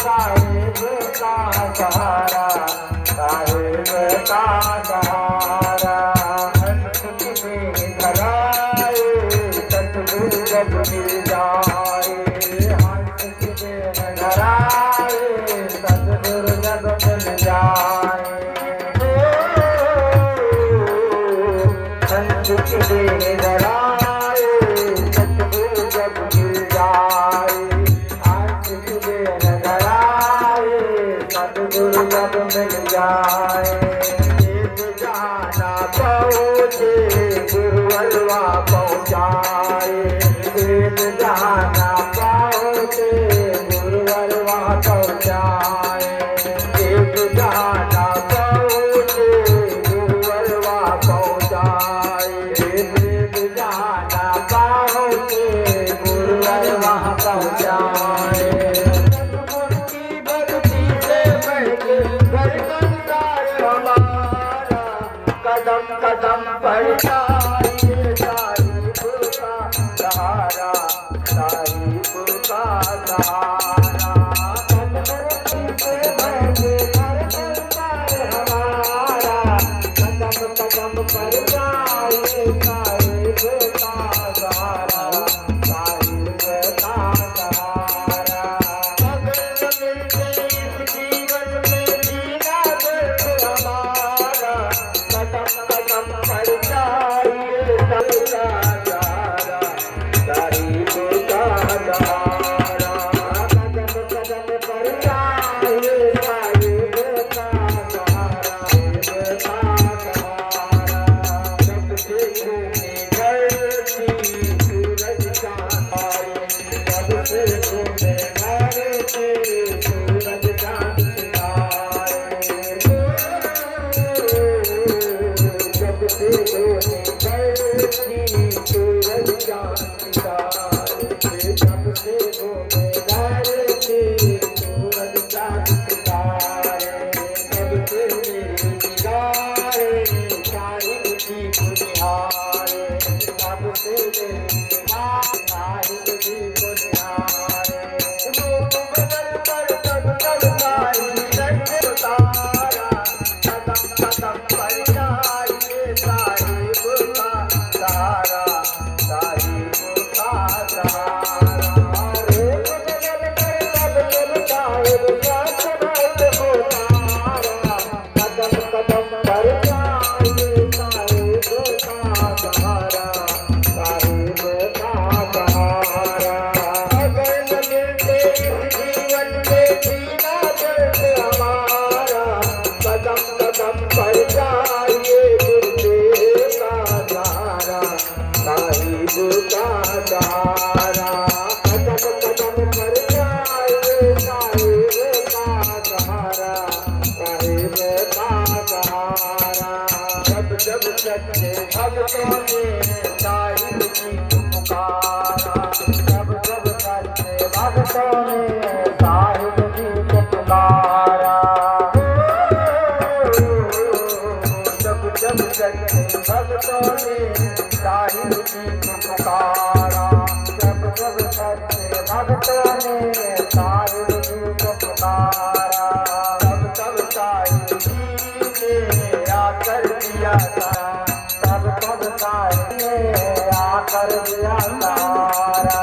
साहेब का सहारा, साहेब का सहारा। हंस की धराए सतगुरु जब मिल जाए, हंस की धराए सतगुरु जब मिल जाए। हंस की धराए सतगुरु जब मिल जाए, हंस की धराए सतगुरु जब मिल जाए। जाना पहुँचे गुरुवरवा पहुँचाए, वेद जाना पहुँचे गुरुवरवा पहुँचाए, वेद जाना पहुँचे गुरुवरवा पहुँचाए, वेद जाना पहुँचे गुरुवरवा पहुँचाए। सतगुरु की भक्ति से बढ़ के घर संसार हमारा, कदम कदम पर जाए साहिब का सहारा, साहिब का सहारा। सतगुरु से बढ़ के घर संसार हमारा, कदम कदम पर जाए साहिब का सहारा, साहिब का सहारा। अगर मिलते इस जीवन में जीना दर्द हमारा, कदम कदम पर जाइए सबका सहारा, साहिब का सहारा। कदम कदम पर जाइए साहिब का सहारा, साहिब का सहारा। सबसे घूमे धरती सूरज चाँद आए, सबसे घूमे धरती सूरज चाँद सितारे। सबसे घूमे धरती सूरज चाँद सितारे, सबसे घूमे धरती सूरज चाँद सितारे। सबसे मेरी निगाहें साहिब की को निहारे, सबसे मेरी निगाहें साहिब की को निहारे। रूप बदल कर तब तब साहिब संग उतारा, कदम कदम पर जाइए साहिब का सहारा, साहिब का सहारा। रूप बदल कर तब तब साहिब संग उतारा, कदम कदम पर जाइए साहिब का सहारा, साहिब का सहारा। अगर न मिलते इस जीवन में जीना दर्द हमारा, कदम कदम पर जाइए गुरुदेव का सहारा, साहिब का सहारा। कदम कदम पर जाइए साहिब का सहारा, साहिब का सहारा। जब जब सच्चे भक्तों ने साहिब की पुकारा, जब जब सच्चे भक्तों ने साहिब की पुकारा। जब जब सच्चे भक्तों ने साहिब की पुकारा, जब जब सच्चे भक्तों ने साहिब की पुकारा, तब तब साहिब जी ने आकर दिया सहारा, तब तब साहिब ने आकर दिया सहारा।